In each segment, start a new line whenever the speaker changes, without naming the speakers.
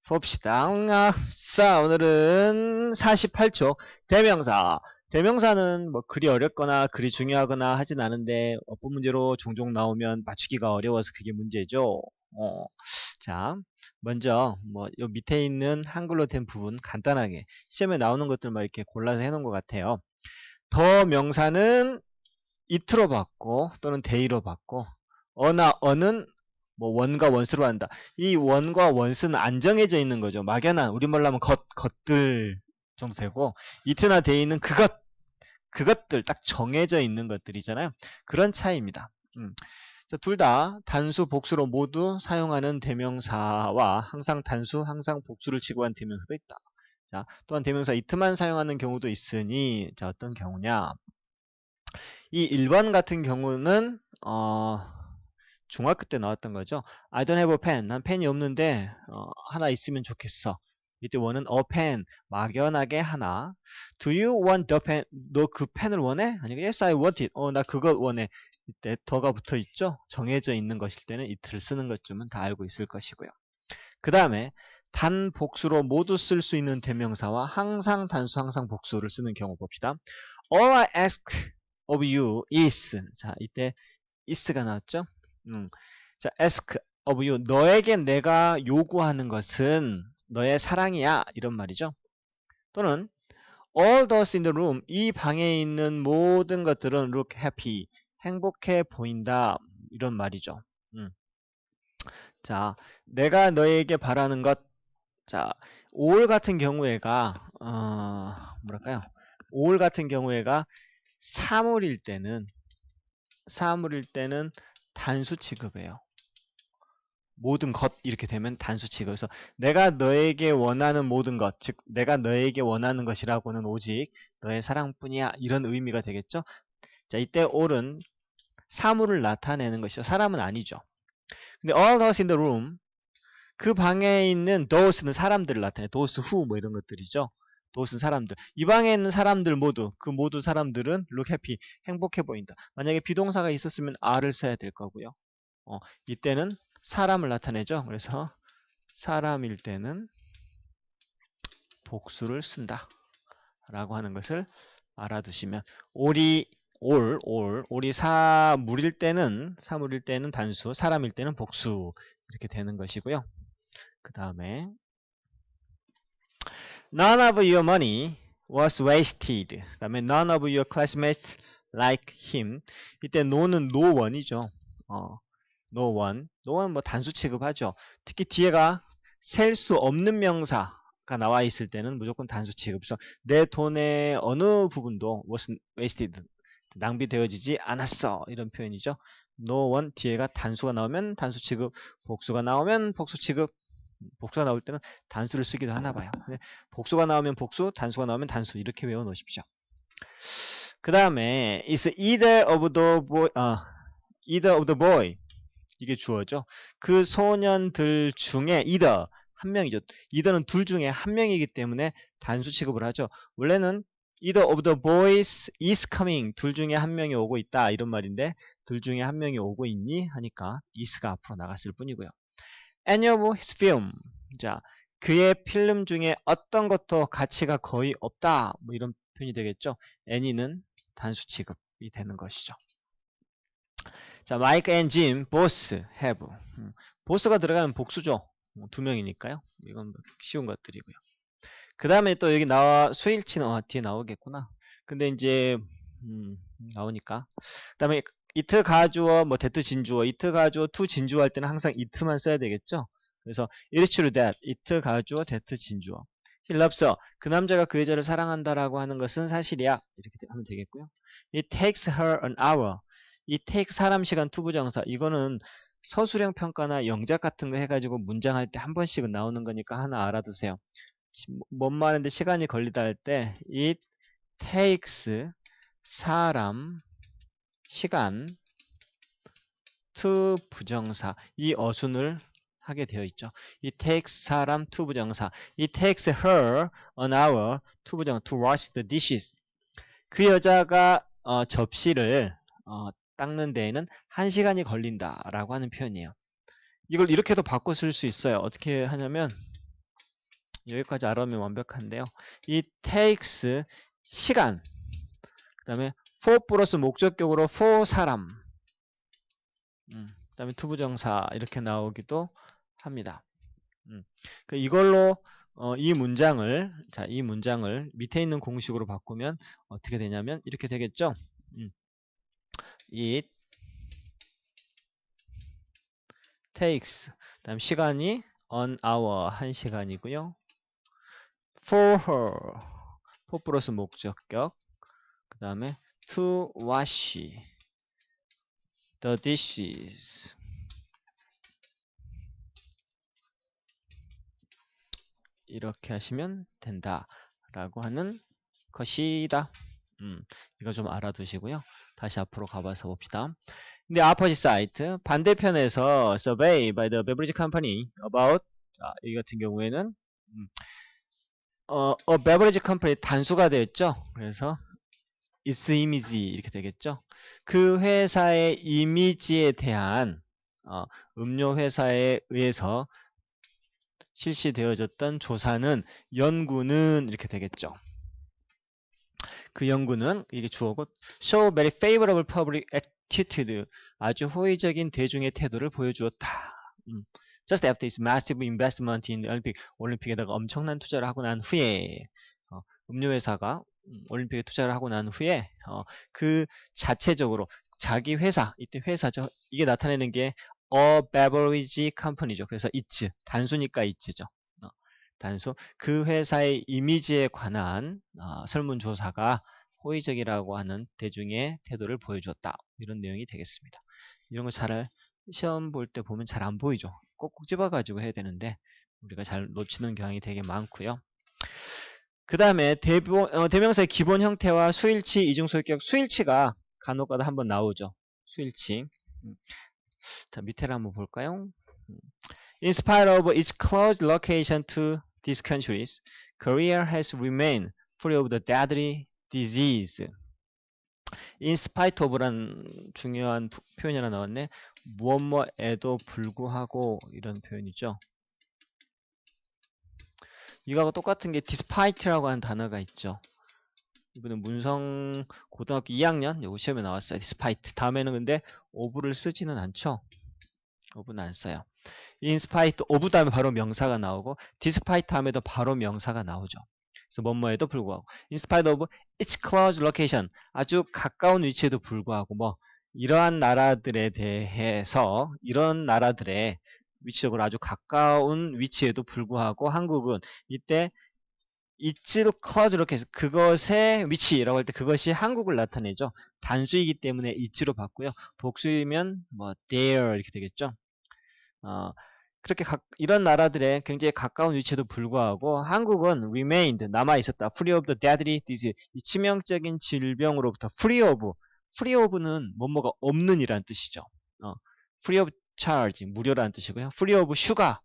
봅시다. 자, 오늘은 48초. 대명사. 대명사는 뭐 그리 어렵거나 그리 중요하거나 하진 않은데 어떤 문제로 종종 나오면 맞추기가 어려워서 그게 문제죠. 자, 먼저 뭐 요 밑에 있는 한글로 된 부분 간단하게 시험에 나오는 것들만 이렇게 골라서 해놓은 것 같아요. 더 명사는 it로 받고 또는 they로 받고 어나 어는 뭐 원과 원수로 한다. 이 원과 원수는 안 정해져 있는 거죠. 막연한 우리말로 하면 것들 정도 되고 it나 they는 그것들 딱 정해져 있는 것들이잖아요. 그런 차이입니다. 둘 다 단수, 복수로 모두 사용하는 대명사와 항상 단수, 항상 복수를 취급한 대명사도 있다. 자, 또한 대명사 it만 사용하는 경우도 있으니 자, 어떤 경우냐? 이 1번 같은 경우는 중학교 때 나왔던 거죠. I don't have a pen. 난 펜이 없는데 하나 있으면 좋겠어. 이때 원은 a pen. 막연하게 하나. Do you want the pen? 너 그 펜을 원해? 아니, yes, I want it. 나 그거 원해. 이때 더가 붙어 있죠. 정해져 있는 것일 때는 it를 쓰는 것쯤은 다 알고 있을 것이고요. 그 다음에 단 복수로 모두 쓸 수 있는 대명사와 항상 단수, 항상 복수를 쓰는 경우 봅시다. All I ask of you is. 자, 이때 is가 나왔죠. 자, ask of you. 너에게 내가 요구하는 것은 너의 사랑이야. 이런 말이죠. 또는 all those in the room. 이 방에 있는 모든 것들은 look happy. 행복해 보인다. 이런 말이죠. 자, 내가 너에게 바라는 것. 자, all 같은 경우에가 뭐랄까요? all 같은 경우에가 사물일 때는 단수 취급해요. 모든 것 이렇게 되면 단수 취급. 그래서 내가 너에게 원하는 모든 것, 즉 내가 너에게 원하는 것이라고는 오직 너의 사랑뿐이야. 이런 의미가 되겠죠. 자, 이때 all은 사물을 나타내는 것이죠. 사람은 아니죠. 근데 all those in the room, 그 방에 있는 those는 사람들을 나타내. those who 뭐 이런 것들이죠. those는 사람들. 이 방에 있는 사람들 모두, 그 모두 사람들은 look happy, 행복해 보인다. 만약에 비동사가 있었으면 are를 써야 될 거고요. 이때는 사람을 나타내죠. 그래서 사람일 때는 복수를 쓴다 라고 하는 것을 알아두시면 올이 사물일 때는 단수, 사람일 때는 복수 이렇게 되는 것이고요. 그 다음에 None of your money was wasted. 그 다음에 None of your classmates like him. 이때 no는 no one이죠. no one 뭐 단수 취급하죠. 특히 뒤에가 셀 수 없는 명사가 나와 있을 때는 무조건 단수 취급. 그래서 내 돈의 어느 부분도 wasn't wasted. 낭비되어지지 않았어. 이런 표현이죠. no one 뒤에가 단수가 나오면 단수 취급, 복수가 나오면 복수 취급. 복수가 나올 때는 단수를 쓰기도 하나 봐요. 복수가 나오면 복수, 단수가 나오면 단수 이렇게 외워 놓으십시오. 그 다음에 is either of the boy 이게 주어죠. 그 소년들 중에 either 한 명이죠. either는 둘 중에 한 명이기 때문에 단수 취급을 하죠. 원래는 either of the boys is coming. 둘 중에 한 명이 오고 있다. 이런 말인데 둘 중에 한 명이 오고 있니? 하니까 is가 앞으로 나갔을 뿐이고요. Any of his film. 자, 그의 필름 중에 어떤 것도 가치가 거의 없다. 뭐 이런 표현이 되겠죠. any는 단수 취급이 되는 것이죠. 자, Mike and Jim both have. both가 들어가면 복수죠. 두 명이니까요. 이건 쉬운 것들이고요. 그 다음에 또 여기 수일치는 뒤에 나오겠구나. 근데 이제 나오니까. 그 다음에 it 가주어, 뭐 that 진주어, it 가주어, to 진주어 할 때는 항상 it만 써야 되겠죠. 그래서 it is true that, it 가주어, that 진주어. He loves her. 그 남자가 그 여자를 사랑한다라고 하는 것은 사실이야. 이렇게 하면 되겠고요. It takes her an hour. 이 take 사람 시간 투부정사. 이거는 서술형 평가나 영작 같은 거 해가지고 문장할 때 한 번씩은 나오는 거니까 하나 알아두세요. 뭔 말인데 시간이 걸리다 할 때 it takes 사람 시간 to 부정사 이 어순을 하게 되어 있죠. It takes 사람 to 부정사. It takes her an hour to 부정사 to wash the dishes. 그 여자가 접시를 닦는 데에는 1시간이 걸린다라고 하는 표현이에요. 이걸 이렇게도 바꿔 쓸 수 있어요. 어떻게 하냐면 여기까지 알아오면 완벽한데요. 이 takes 시간, 그 다음에 for 플러스 목적격으로 for 사람, 그 다음에 투부정사 이렇게 나오기도 합니다. 이걸로 이 문장을 밑에 있는 공식으로 바꾸면 어떻게 되냐면 이렇게 되겠죠. It takes, 다음 시간이 an hour, 1시간이고요. For her, for 플러스 목적격, 그 다음에 to wash the dishes, 이렇게 하시면 된다 라고 하는 것이다. 이거 좀 알아두시고요. 다시 앞으로 가봐서 봅시다. 근데 opposite side, 반대편에서 survey by the beverage company about, 자, 이 같은 경우에는 a beverage company 단수가 되었죠. 그래서 its image 이렇게 되겠죠. 그 회사의 이미지에 대한 음료 회사에 의해서 실시되어졌던 조사는, 연구는 이렇게 되겠죠. 그 연구는 이게 주어고 show very favorable public attitude, 아주 호의적인 대중의 태도를 보여주었다. Just after its massive investment in Olympic, 올림픽에다가 엄청난 투자를 하고 난 후에 음료회사가 올림픽에 투자를 하고 난 후에 그 자체적으로 자기 회사, 이때 회사죠. 이게 나타내는 게 a beverage company죠. 그래서 its, 단수니까 its죠. 단수, 그 회사의 이미지에 관한 설문조사가 호의적이라고 하는 대중의 태도를 보여주었다. 이런 내용이 되겠습니다. 이런 거 잘 시험 볼 때 보면 잘 안 보이죠. 꼭꼭 집어가지고 해야 되는데 우리가 잘 놓치는 경향이 되게 많고요. 그 다음에 대명사의 기본 형태와 수일치, 이중소유격, 수일치가 간혹가다 한번 나오죠. 수일치. 자, 밑에를 한번 볼까요? In spite of its close location to these countries, Korea has remained free of the deadly disease. In spite of란 중요한 표현이 하나 나왔네. 무엇뭐에도 불구하고, 이런 표현이죠. 이거하고 똑같은 게 despite라고 하는 단어가 있죠. 이거는 문성 고등학교 2학년 요거 시험에 나왔어요. despite. 다음에는 근데 of를 쓰지는 않죠. of는 안 써요. in spite of 다음에 바로 명사가 나오고 despite 다음에도 바로 명사가 나오죠. 그래서 뭐뭐에도 불구하고 in spite of its close location, 아주 가까운 위치에도 불구하고 이러한 나라들에 대해서, 이런 나라들의 위치적으로 아주 가까운 위치에도 불구하고 한국은 이때 its close location, 그것의 위치라고 할 때 그것이 한국을 나타내죠. 단수이기 때문에 its로 봤고요. 복수이면 there 이렇게 되겠죠. 그렇게 이런 나라들의 굉장히 가까운 위치에도 불구하고 한국은 remained, 남아있었다. free of the deadly disease, 이 치명적인 질병으로부터 free of는 뭐뭐가 없는 이란 뜻이죠. free of charge, 무료라는 뜻이고요. free of sugar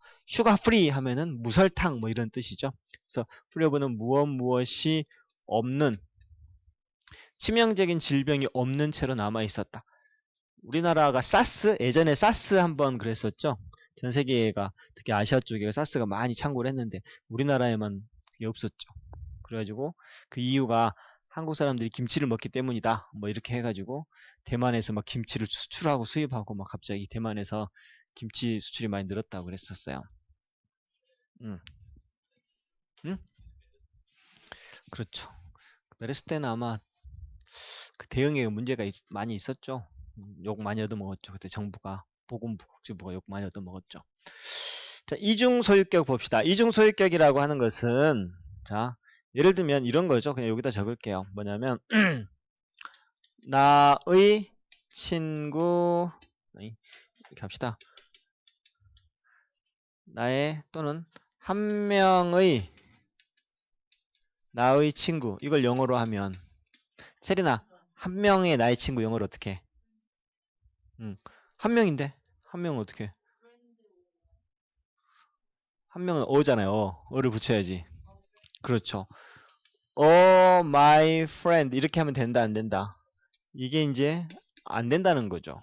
free 하면은 무설탕 이런 뜻이죠. 그래서 free of는 무엇이 없는, 치명적인 질병이 없는 채로 남아있었다. 우리나라가 예전에 사스 한번 그랬었죠. 전 세계가, 특히 아시아 쪽에 사스가 많이 창궐을 했는데 우리나라에만 그게 없었죠. 그래가지고 그 이유가 한국 사람들이 김치를 먹기 때문이다. 이렇게 해가지고 대만에서 막 김치를 수출하고 수입하고 막 갑자기 대만에서 김치 수출이 많이 늘었다고 그랬었어요. 응? 그렇죠. 메르스 때는 아마 그 대응에 문제가 많이 있었죠. 욕 많이 얻어먹었죠. 그때 정부가, 보건부, 국제부가 욕 많이 얻어먹었죠. 자, 이중소유격 봅시다. 이중소유격이라고 하는 것은, 자, 예를 들면 이런 거죠. 그냥 여기다 적을게요. 뭐냐면 나의 친구, 이렇게 합시다. 나의 또는 한 명의 나의 친구, 이걸 영어로 하면, 세리나, 한 명의 나의 친구 영어로 어떻게 해? 한 명인데? 한 명은 어떻게 해? 한 명은 어잖아요. 어를 붙여야지. 그렇죠. my friend 이렇게 하면 된다 안 된다? 이게 이제 안 된다는 거죠.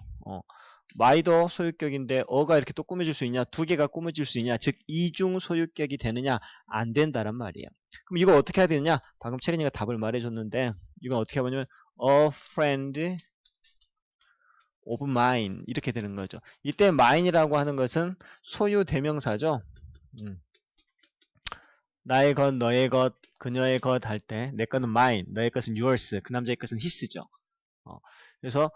my도 소유격인데 어가 이렇게 또 꾸며질 수 있냐? 두 개가 꾸며질 수 있냐? 즉 이중 소유격이 되느냐? 안 된다란 말이에요. 그럼 이거 어떻게 해야 되느냐? 방금 체린이가 답을 말해줬는데 이건 어떻게 하냐면 a friend of mine 이렇게 되는 거죠. 이때 mine이라고 하는 것은 소유 대명사죠. 나의 것, 너의 것, 그녀의 것 할 때 내 것은 mine, 너의 것은 yours, 그 남자의 것은 his죠. 그래서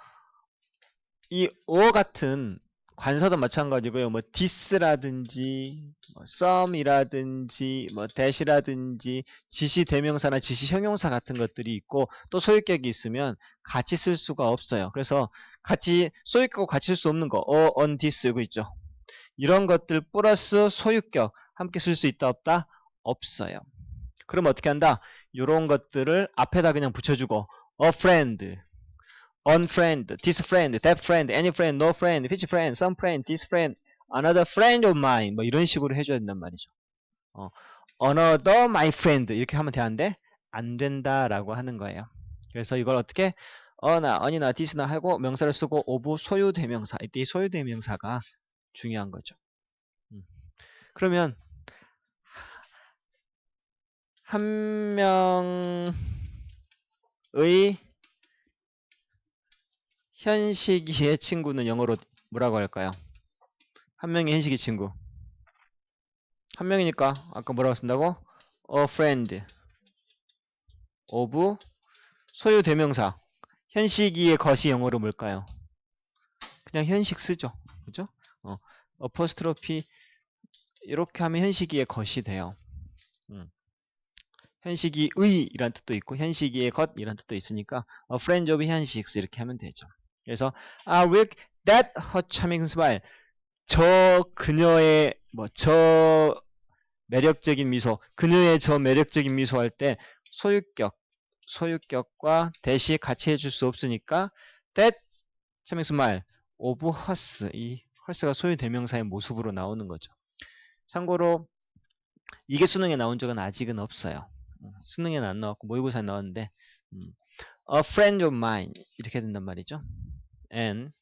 이 같은 관사도 마찬가지고요. 뭐 this라든지 뭐 some이라든지 뭐 that이라든지 지시 대명사나 지시 형용사 같은 것들이 있고 또 소유격이 있으면 같이 쓸 수가 없어요. 그래서 같이 소유격하고 같이 쓸 수 없는 거 on this 이거 있죠. 이런 것들 플러스 소유격 함께 쓸 수 있다 없다? 없어요. 그럼 어떻게 한다? 이런 것들을 앞에다 그냥 붙여주고 a friend, on friend, this friend, that friend, any friend, no friend, which friend, some friend, this friend, another friend of mine 뭐 이런 식으로 해줘야 된단 말이죠. another my friend 이렇게 하면 되는데 안 된다라고 하는 거예요. 그래서 이걸 어떻게 어나, 언이나, this나 하고 명사를 쓰고 of 소유 대명사 이때 이 소유 대명사가 중요한 거죠. 그러면 한 명의 현식이의 친구는 영어로 뭐라고 할까요? 한 명의 현식이 친구. 한 명이니까 아까 뭐라고 쓴다고? A friend of 소유 대명사. 현식이의 것이 영어로 뭘까요? 그냥 현식 쓰죠. 그죠? 어퍼스트로피 이렇게 하면 현식이의 것이 돼요. 현식이의 이란 뜻도 있고 현식이의 것 이란 뜻도 있으니까 a friend of 현식스 이렇게 하면 되죠. 그래서 with that her charming smile 저 그녀의 저 매력적인 미소 그녀의 저 매력적인 미소 할 때 소유격과 대시 같이 해줄 수 없으니까 that charming smile of hers 이 hers가 소유 대명사의 모습으로 나오는 거죠. 참고로 이게 수능에 나온 적은 아직은 없어요. 수능에는 안 나왔고 모의고사에 나왔는데 a friend of mine 이렇게 된단 말이죠. and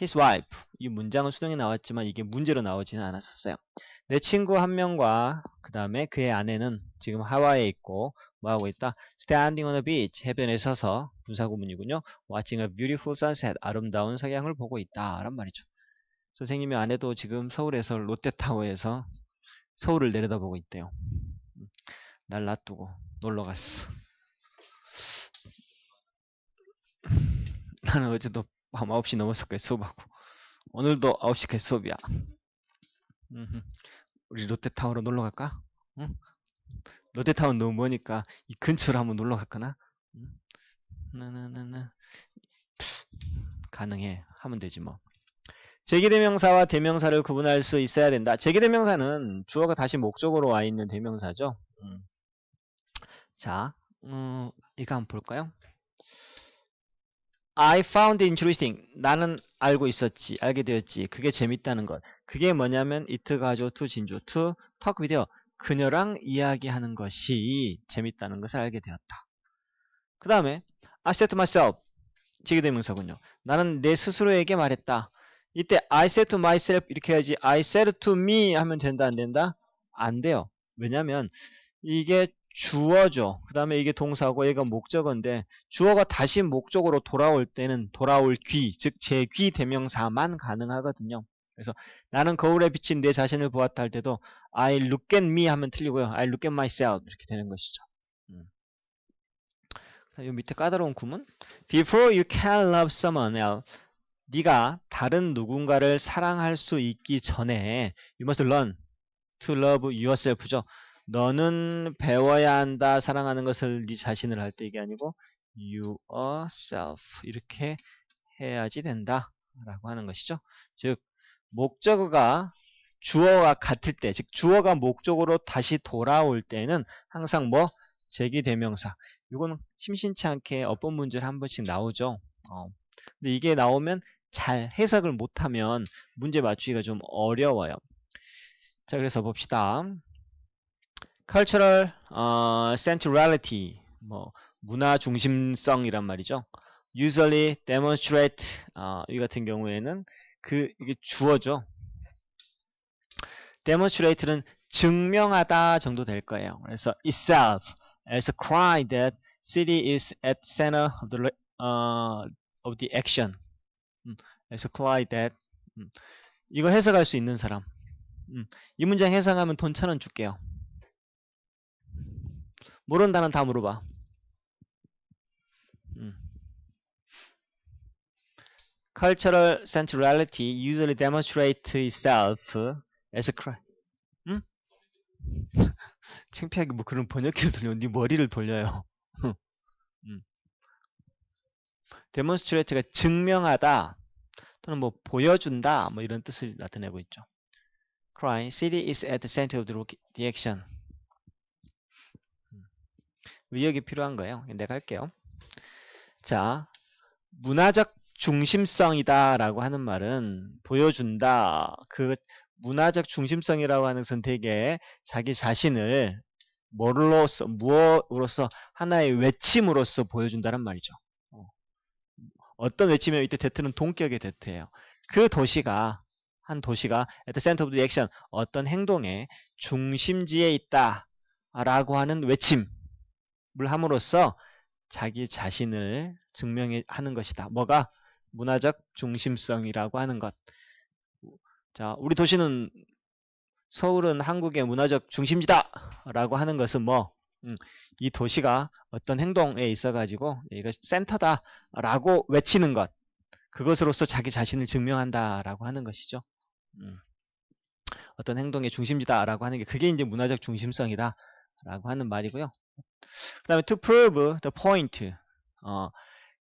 his wife 이 문장은 수능에 나왔지만 이게 문제로 나오지는 않았었어요. 내 친구 한 명과 그 다음에 그의 아내는 지금 하와이에 있고 뭐하고 있다? standing on the beach 해변에 서서 분사구문이군요. watching a beautiful sunset 아름다운 석양을 보고 있다 란 말이죠. 선생님의 아내도 지금 서울에서 롯데타워에서 서울을 내려다보고 있대요. 날 놔두고 놀러 갔어. 나는 어제도 밤 9시 넘었을까지 수업하고 오늘도 9시까지 수업이야. 우리 롯데타워로 놀러 갈까? 응? 롯데타워는 너무 머니까 이 근처로 한번 놀러 갈까나? 가능해. 하면 되지 뭐. 제기대명사와 대명사를 구분할 수 있어야 된다. 제기대명사는 주어가 다시 목적으로 와 있는 대명사죠. 자, 이거 한번 볼까요? I found it interesting. 나는 알고 있었지. 알게 되었지. 그게 재밌다는 것. 그게 뭐냐면 it 가죠. to 진조. to talk with her. 그녀랑 이야기하는 것이 재밌다는 것을 알게 되었다. 그 다음에 I said to myself. 제기대명사군요. 나는 내 스스로에게 말했다. 이때 I said to myself 이렇게 해야지 I said to me 하면 된다 안 된다? 안 돼요. 왜냐면 이게 주어죠. 그 다음에 이게 동사고 얘가 목적어인데 주어가 다시 목적으로 돌아올 때는 돌아올 귀, 즉 제귀 대명사만 가능하거든요. 그래서 나는 거울에 비친 내 자신을 보았다 할 때도 I look at me 하면 틀리고요. I look at myself 이렇게 되는 것이죠. 이 밑에 까다로운 구문 Before you can love someone else 네가 다른 누군가를 사랑할 수 있기 전에 You must learn to love yourself죠. 너는 배워야 한다. 사랑하는 것을 네 자신을 할 때 이게 아니고 yourself 이렇게 해야지 된다 라고 하는 것이죠. 즉 목적어가 주어와 같을 때 즉 주어가 목적으로 다시 돌아올 때는 항상 뭐 제기대명사 이거는 심심치 않게 어법 문제를 한 번씩 나오죠. 근데 이게 나오면 잘 해석을 못하면 문제 맞추기가 좀 어려워요. 자, 그래서 봅시다. cultural centrality, 뭐 문화 중심성이란 말이죠. usually demonstrate 이 같은 경우에는 이게 주어죠. demonstrate는 증명하다 정도 될 거예요. 그래서 itself as a cry that city is at center of the action. as a cry that 이거 해석할 수 있는 사람. 이 문장 해석하면 돈 1,000원 줄게요. 모르는 단어는 다 물어봐. Cultural centrality usually demonstrates itself as a cry. 응? 창피하게 뭐 그런 번역기를 돌려. 네 머리를 돌려요. demonstrate가 증명하다 또는 뭐 보여준다 뭐 이런 뜻을 나타내고 있죠. Cry, city is at the center of the action. 의역이 필요한 거예요. 내가 할게요. 자, 문화적 중심성이다 라고 하는 말은 보여준다. 그 문화적 중심성이라고 하는 것은 되게 자기 자신을 무엇으로서 하나의 외침으로서 보여준다는 말이죠. 어떤 외침이면 이때 대트는 동격의 대트예요. 그 도시가 한 도시가 at the center of the action 어떤 행동의 중심지에 있다 라고 하는 외침을 함으로써 자기 자신을 증명하는 것이다. 뭐가? 문화적 중심성이라고 하는 것. 자, 우리 도시는 서울은 한국의 문화적 중심지다 라고 하는 것은 뭐? 이 도시가 어떤 행동에 있어가지고 이거 센터다 라고 외치는 것. 그것으로서 자기 자신을 증명한다 라고 하는 것이죠. 어떤 행동의 중심지다 라고 하는 게 그게 이제 문화적 중심성이다 라고 하는 말이고요. 그 다음에 to prove the point.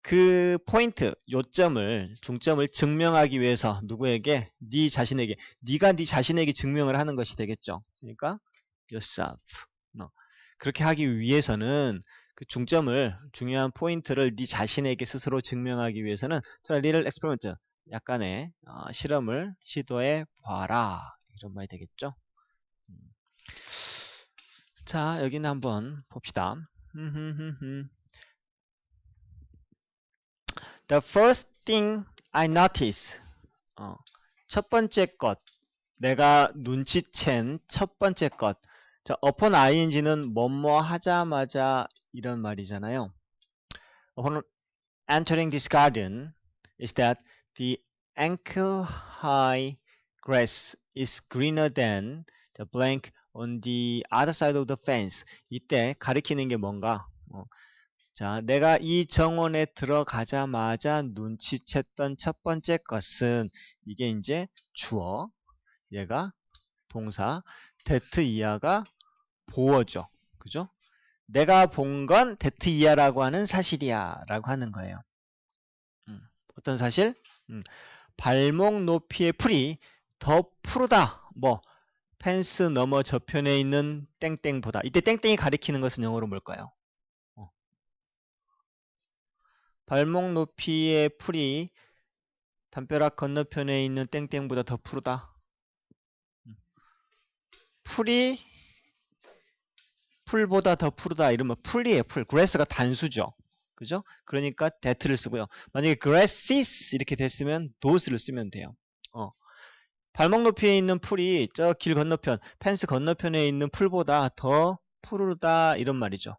그 포인트, 요점을, 중점을 증명하기 위해서 누구에게? 네 자신에게. 네가 네 자신에게 증명을 하는 것이 되겠죠. 그러니까 yourself. 그렇게 하기 위해서는 그 중점을, 중요한 포인트를 네 자신에게 스스로 증명하기 위해서는 try a little experiment, 약간의 실험을 시도해 봐라. 이런 말이 되겠죠. 자, 여기는 한번 봅시다. The first thing I notice. 첫 번째 것. 내가 눈치챈 첫 번째 것. 자, upon ing는 뭐뭐 하자마자 이런 말이잖아요. Upon entering this garden is that the ankle-high grass is greener than the blank on the other side of the fence. 이때 가리키는 게 뭔가? 자, 내가 이 정원에 들어가자마자 눈치챘던 첫 번째 것은 이게 이제 주어, 얘가 동사, that 이하가 보어죠. 그죠? 내가 본 건 that 이하라고 하는 사실이야 라고 하는 거예요. 어떤 사실? 발목 높이의 풀이 더 푸르다. 뭐 펜스 너머 저편에 있는 땡땡보다. 이때 땡땡이 가리키는 것은 영어로 뭘까요? 발목 높이의 풀이 담벼락 건너편에 있는 땡땡보다 더 푸르다. 풀이 풀보다 더 푸르다 이러면 풀이에요. 풀. grass가 단수죠. 그죠? 그러니까 that를 쓰고요. 만약에 grasses 이렇게 됐으면 those를 쓰면 돼요. 발목 높이에 있는 풀이 저 길 건너편, 펜스 건너편에 있는 풀보다 더 푸르다 이런 말이죠.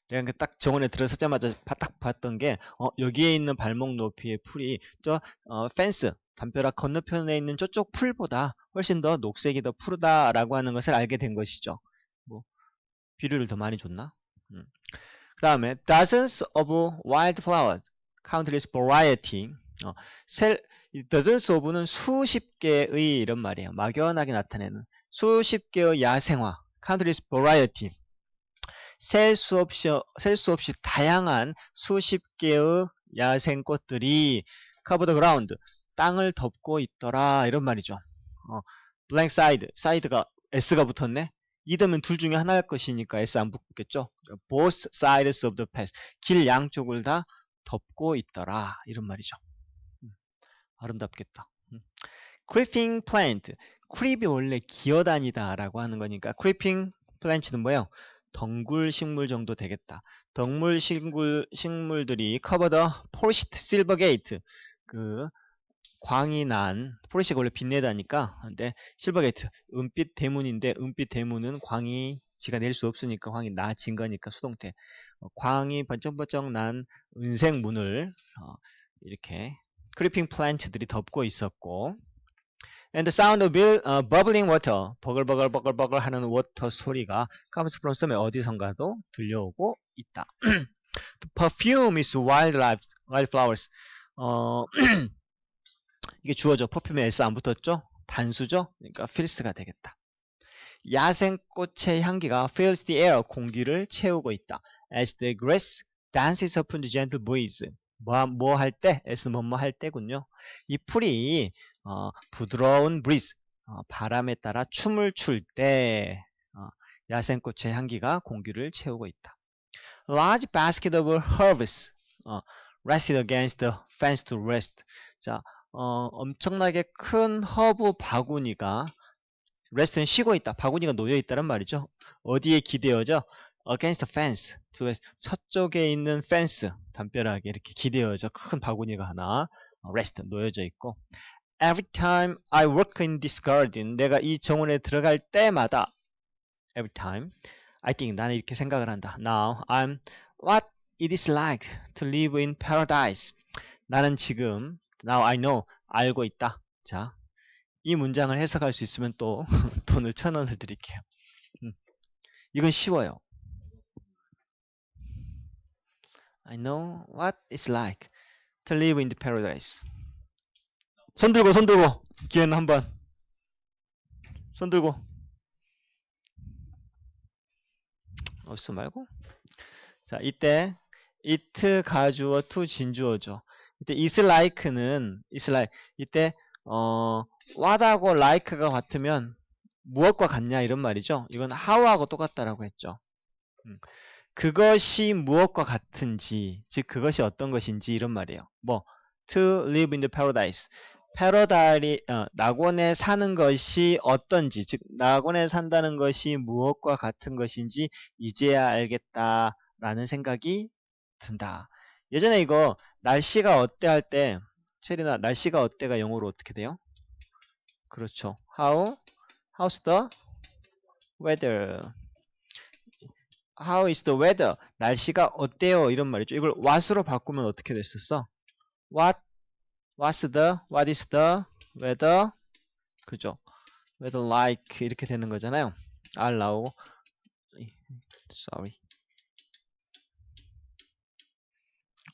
내가 딱 정원에 들어서자마자 딱 봤던 게 여기에 있는 발목 높이의 풀이 저 펜스, 담벼락 건너편에 있는 저쪽 풀보다 훨씬 더 녹색이 더 푸르다라고 하는 것을 알게 된 것이죠. 뭐 비료를 더 많이 줬나? 그 다음에 dozens of wildflowers, countless variety. dozens of는 수십 개의 이런 말이에요. 막연하게 나타내는 수십 개의 야생화, countless variety. 셀 수 없이 다양한 수십 개의 야생꽃들이 cover the ground, 땅을 덮고 있더라 이런 말이죠. blank side, side가 s가 붙었네. 이더면 둘 중에 하나일 것이니까 s 안 붙겠죠. both sides of the path, 길 양쪽을 다 덮고 있더라 이런 말이죠. 아름답겠다. creeping plant, creep이 원래 기어다니다 라고 하는 거니까 creeping plant는 뭐예요? 덩굴 식물 정도 되겠다. 덩굴 식물들이 cover the polished silver gate. 그 광이 난, 포리시가 원래 빛내다니까. 근데 실버 게이트, 은빛 대문인데 은빛 대문은 광이 지가 낼 수 없으니까 광이 나진 거니까 수동태. 광이 번쩍번쩍 난 은색 문을 이렇게 크리핑 플랜트들이 덮고 있었고, and the sound of bubbling water, 버글버글 하는 워터 소리가 comes from somewhere, 어디선가도 들려오고 있다. The perfume is wildflowers. 이게 주어죠. 퍼퓸에 S 안 붙었죠? 단수죠? 그러니까 fills가 되겠다. 야생꽃의 향기가 fills the air, 공기를 채우고 있다. As the grass dances upon the gentle breeze. 뭐 할 때? S는 뭐할 때군요. 이 풀이 부드러운 breeze, 바람에 따라 춤을 출 때 야생꽃의 향기가 공기를 채우고 있다. Large basket of herbs rested against the fence to rest. 자, 엄청나게 큰 허브 바구니가 rest는 쉬고 있다. 바구니가 놓여 있다는 말이죠. 어디에 기대어져? Against the fence. 서쪽에 있는 fence. 담벼락에 이렇게 기대어져 큰 바구니가 하나 rest 놓여져 있고. Every time I work in this garden. 내가 이 정원에 들어갈 때마다 every time I think 나는 이렇게 생각을 한다. Now I'm what it is like to live in paradise. 나는 지금 Now I know. 알고 있다. 자, 이 문장을 해석할 수 있으면 또 돈을 1,000원을 드릴게요. 이건 쉬워요. I know what it's like to live in the paradise. 손 들고 기회는 한번. 손 들고. 없어 말고. 자, 이때 it 가주어 to 진주어죠. 이때 is like는 이때 what하고 like가 같으면 무엇과 같냐 이런 말이죠. 이건 how하고 똑같다라고 했죠. 그것이 무엇과 같은지, 즉 그것이 어떤 것인지 이런 말이에요. 뭐 to live in the paradise. 낙원에 사는 것이 어떤지, 즉 낙원에 산다는 것이 무엇과 같은 것인지 이제야 알겠다라는 생각이 든다. 예전에 이거 날씨가 어때 할 때 체리나 날씨가 어때가 영어로 어떻게 돼요? 그렇죠. How's the weather? How is the weather? 날씨가 어때요? 이런 말이죠. 이걸 what으로 바꾸면 어떻게 됐었어? What is the weather? 그죠? weather like 이렇게 되는 거잖아요. R 나오고 sorry.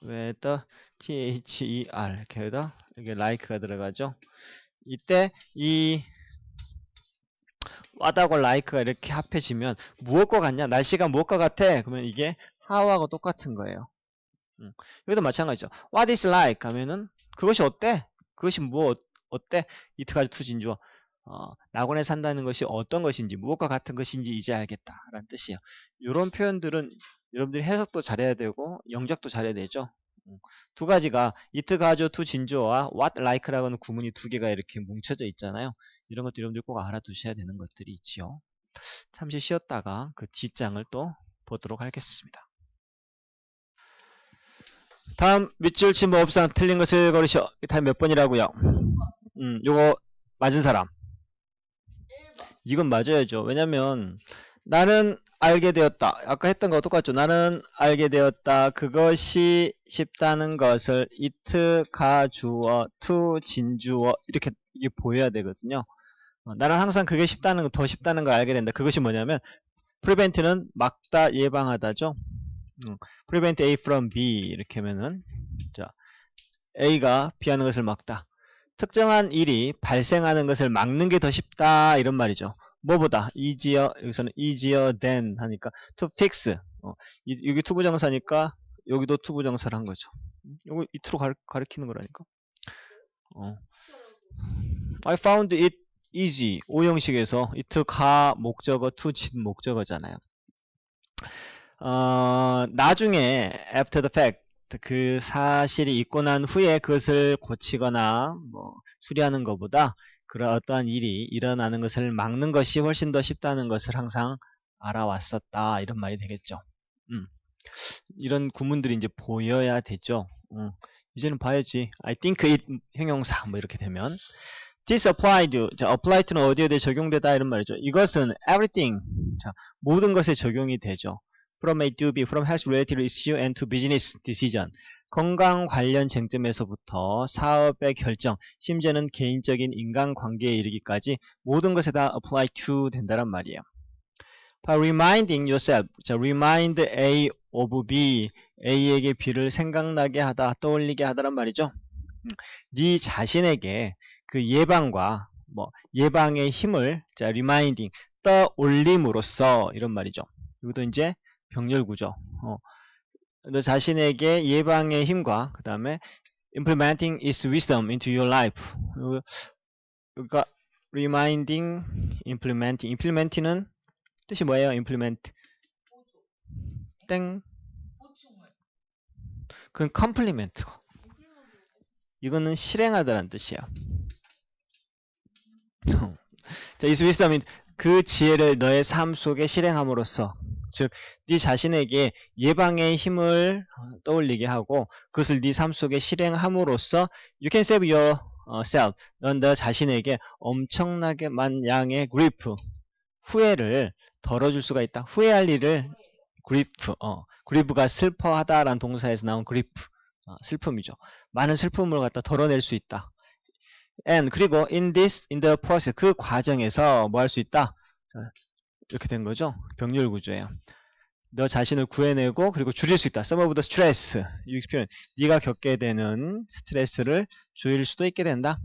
weather T-H-E-R 이렇게 해서 이게 like가 들어가죠. 이때 이 what하고 like가 이렇게 합해지면 무엇과 같냐? 날씨가 무엇과 같아? 그러면 이게 how하고 똑같은 거예요. 여기도 마찬가지죠. What is like? 하면은 그것이 어때? 그것이 어때? 이트까지 투 진주어. 낙원에 산다는 것이 어떤 것인지 무엇과 같은 것인지 이제 알겠다 라는 뜻이에요. 이런 표현들은 여러분들이 해석도 잘해야 되고 영작도 잘해야 되죠. 두 가지가 it 가주어 to 진주어와 what like라고 하는 구문이 두 개가 이렇게 뭉쳐져 있잖아요. 이런 것도 여러분들 꼭 알아두셔야 되는 것들이 있지요. 잠시 쉬었다가 그 뒷장을 또 보도록 하겠습니다. 다음 밑줄 친 법상 틀린 것을 고르시오. 다음 몇 번이라고요? 요거 맞은 사람. 이건 맞아야죠. 왜냐면 나는 알게 되었다. 아까 했던 거 똑같죠. 나는 알게 되었다. 그것이 쉽다는 것을 it 가주어 to 진주어 이렇게 이게 보여야 되거든요. 나는 항상 그게 쉽다는 거, 더 쉽다는 걸 알게 된다. 그것이 뭐냐면 prevent는 막다, 예방하다죠. prevent A from B 이렇게 하면은 자 A가 B 하는 것을 막다. 특정한 일이 발생하는 것을 막는 게 더 쉽다 이런 말이죠. 뭐보다 easier, 여기서는 easier than 하니까 to fix. 여기 투부정사니까 여기도 투부정사를 한 거죠. 이거 it로 가리키는 거라니까. I found it easy. 오형식에서 it 가 목적어, to 진 목적어잖아요. 나중에 after the fact 그 사실이 있고 난 후에 그것을 고치거나 뭐 수리하는 것보다 그런 어떠한 일이 일어나는 것을 막는 것이 훨씬 더 쉽다는 것을 항상 알아왔었다. 이런 말이 되겠죠. 이런 구문들이 이제 보여야 되죠. 이제는 봐야지. I think it 형용사 뭐 이렇게 되면 this applied. 자, apply to는 어디에 대해 적용되다 이런 말이죠. 이것은 everything. 자, 모든 것에 적용이 되죠. From A to B, from health related issue and to business decision. 건강 관련 쟁점에서부터 사업의 결정, 심지어는 개인적인 인간관계에 이르기까지 모든 것에 다 apply to 된다란 말이에요. By reminding yourself, 자, remind A of B, A에게 B를 생각나게 하다, 떠올리게 하다란 말이죠. 네 자신에게 그 예방과 예방의 힘을 자, reminding, 떠올림으로써 이런 말이죠. 이것도 이제 병렬구죠. 너 자신에게 예방의 힘과 그 다음에 implementing its wisdom into your life. 그러니까 reminding, implementing는 뜻이 뭐예요? implement 땡. 그건 complement고. 이거는 실행하다라는 뜻이에요. 자, its wisdom, 그 지혜를 너의 삶 속에 실행함으로써, 즉, 네 자신에게 예방의 힘을 떠올리게 하고 그것을 네 삶 속에 실행함으로써 you can save yourself. 넌 너 자신에게 엄청나게 많양의 grief, 후회를 덜어줄 수가 있다. 후회할 일을 grief가 슬퍼하다라는 동사에서 나온 grief, 슬픔이죠. 많은 슬픔을 갖다 덜어낼 수 있다. And 그리고 in the process, 그 과정에서 뭐 할 수 있다? 이렇게 된 거죠. 병렬 구조예요. 너 자신을 구해내고 그리고 줄일 수 있다. Some of the stress you experience. 네가 겪게 되는 스트레스를 줄일 수도 있게 된다.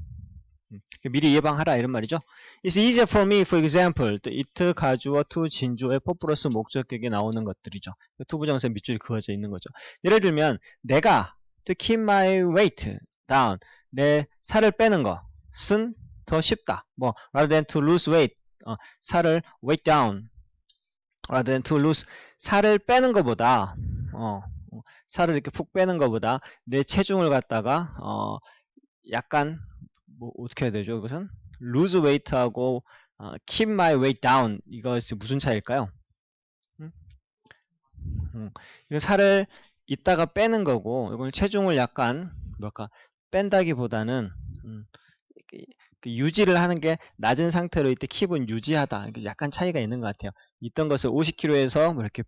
미리 예방하라 이런 말이죠. It's easier for me, for example. 또 it 가주어 to 진주의 for 플러스 목적격이 나오는 것들이죠. 투부정사 밑줄이 그어져 있는 거죠. 예를 들면 내가 to keep my weight down. 내 살을 빼는 것은 더 쉽다. rather than to lose weight. 살을 weight down. rather than to lose. 살을 빼는 것보다 살을 이렇게 푹 빼는 것보다 내 체중을 갖다가 약간 어떻게 해야 되죠? 이것은 lose weight하고 keep my weight down. 이것이 무슨 차이일까요? 이건 살을 이따가 빼는 거고 이건 체중을 약간 뺀다기보다는 유지를 하는 게 낮은 상태로 이때 keep은 유지하다. 약간 차이가 있는 것 같아요. 있던 것을 50kg에서 이렇게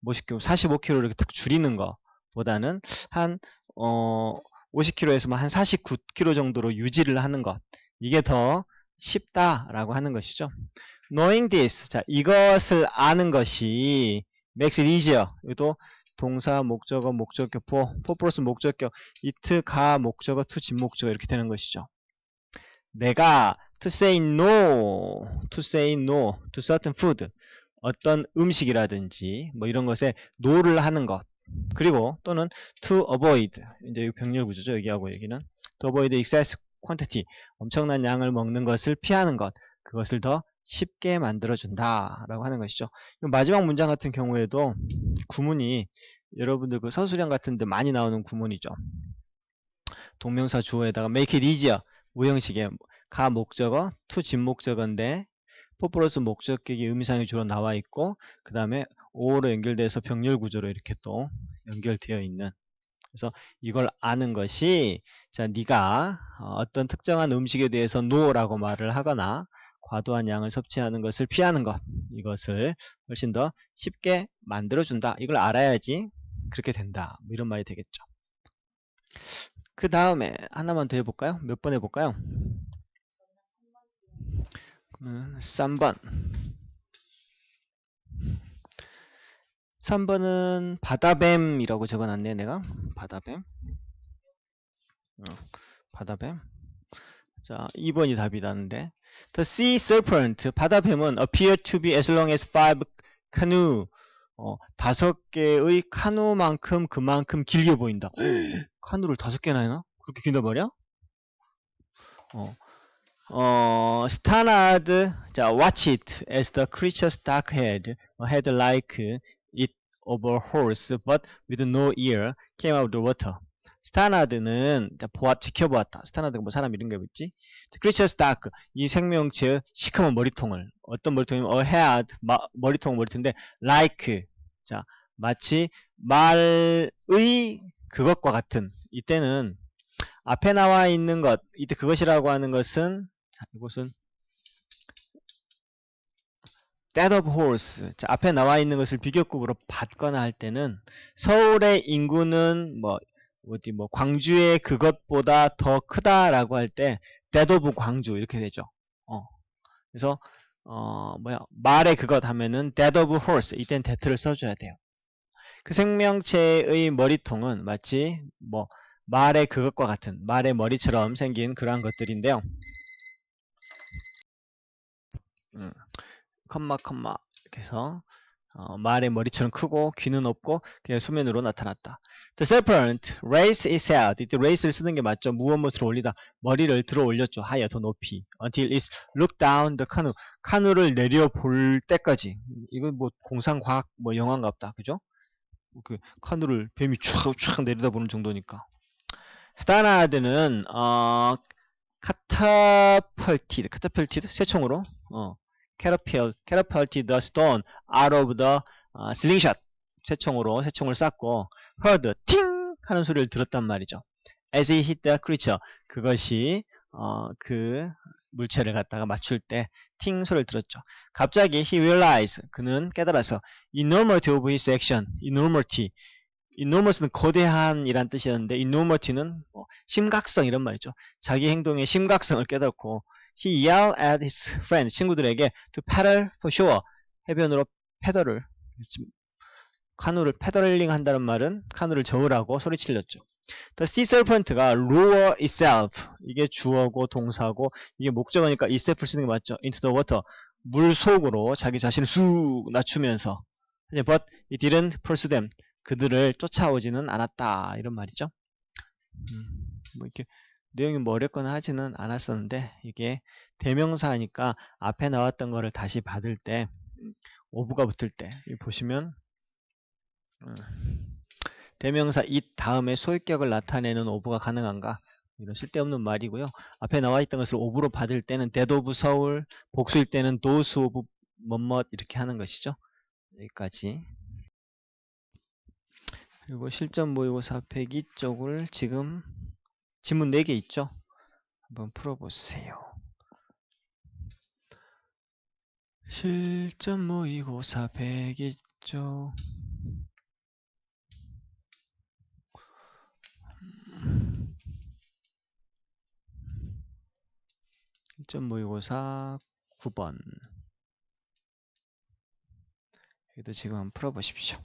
45kg 이렇게 딱 줄이는 것보다는 한 50kg에서 한 49kg 정도로 유지를 하는 것. 이게 더 쉽다라고 하는 것이죠. Knowing this, 자, 이것을 아는 것이 makes it easier. 이것도 동사, 목적어, 목적격, for 플러스 목적격, it, 가, 목적어, to, 진목적어 이렇게 되는 것이죠. 내가 to say no to certain food, 어떤 음식이라든지 이런 것에 no를 하는 것, 그리고 또는 to avoid, 이제 병렬 구조죠. 여기하고 여기는 to avoid excess quantity, 엄청난 양을 먹는 것을 피하는 것, 그것을 더 쉽게 만들어준다 라고 하는 것이죠. 마지막 문장 같은 경우에도 구문이 여러분들 그 서술형 같은 데 많이 나오는 구문이죠. 동명사 주어에다가 make it easier, 우형식의 가 목적어, to 진목적어인데 for 플러스 목적격이 의미상이 주로 나와 있고 그 다음에 o로 연결돼서 병렬 구조로 이렇게 또 연결되어 있는, 그래서 이걸 아는 것이, 자, 네가 어떤 특정한 음식에 대해서 no라고 말을 하거나 과도한 양을 섭취하는 것을 피하는 것, 이것을 훨씬 더 쉽게 만들어준다. 이걸 알아야지 그렇게 된다. 이런 말이 되겠죠. 그 다음에 하나만 더 해볼까요? 몇 번 해볼까요? 3번. 3번은 바다뱀이라고 적어놨네, 내가. 바다뱀. 바다뱀. 자, 2번이 답이라는데. The sea serpent, 바다뱀은 appear to be as long as 5 canoe. 5개의 카누만큼 그만큼 길게 보인다. 카누를 5개나 해나? 그렇게 긴단 말이야? Stannard, 자, watch it as the creature's dark head like it of a horse, but with no ear, came out of the water. 스타나드는 지켜보았다. 스타나드가 뭐 사람 이런 게 뭐지? 크리처스 다크 이 생명체의 시커먼 머리통을 어떤 머리통이면 head 머리통은 머리통인데 like 자 마치 말의 그것과 같은 이때는 앞에 나와 있는 것 이때 그것이라고 하는 것은 자, 이곳은 that of horse 자, 앞에 나와 있는 것을 비교급으로 받거나 할 때는 서울의 인구는 어디 광주의 그것보다 더 크다라고 할 때 that of 광주 이렇게 되죠. 그래서 말의 그것 하면은 that of horse 이땐 that를 써줘야 돼요. 그 생명체의 머리통은 마치 말의 그것과 같은 말의 머리처럼 생긴 그러한 것들인데요. 컴마 이렇게 해서 말의 머리처럼 크고 귀는 없고 그냥 수면으로 나타났다. The serpent raised its head. 이때 raise를 쓰는 게 맞죠. 무엇으로 올리다. 머리를 들어 올렸죠. 하여 더 높이. Until it looked down the canoe. 카누를 내려볼 때까지. 이건 공상과학 영화인가 보다. 그죠? 그 카누를 뱀이 촥 내려다보는 정도니까. 스타나드는 catapulted 새총으로 catapulted the stone out of the slingshot 새총을 쐈고 heard 팅 하는 소리를 들었단 말이죠. As he hit the creature 그것이 그 물체를 갖다가 맞출 때 팅 소리를 들었죠. 갑자기 he realized 그는 깨달아서 enormity of his action enormous는 거대한 이란 뜻이었는데 enormity는 심각성 이런 말이죠. 자기 행동의 심각성을 깨닫고 he yelled at his friend 친구들에게 to paddle for shore 해변으로 패더를 카누를 패더링 한다는 말은 카누를 저으라고 소리치렸죠. The sea serpent가 lower itself 이게 주어고 동사고 이게 목적어니까 itself를 쓰는 게 맞죠. into the water 물 속으로 자기 자신을 쑥 낮추면서 but it didn't pursue them 그들을 쫓아오지는 않았다 이런 말이죠. 이렇게 내용이 어렵거나 하지는 않았었는데 이게 대명사니까 앞에 나왔던 거를 다시 받을 때 오브가 붙을 때 보시면 대명사 it 다음에 소유격을 나타내는 오브가 가능한가 이런 쓸데없는 말이고요. 앞에 나와 있던 것을 오브로 받을 때는 that of 서울 복수일 때는 those of 뭐뭇 이렇게 하는 것이죠. 여기까지. 그리고 실전 모의고사 102 쪽을 지금 지문 4개 있죠? 한번 풀어보세요. 실전 모의고사 102 쪽 실전 모의고사 9번 여기도 지금 한번 풀어보십시오.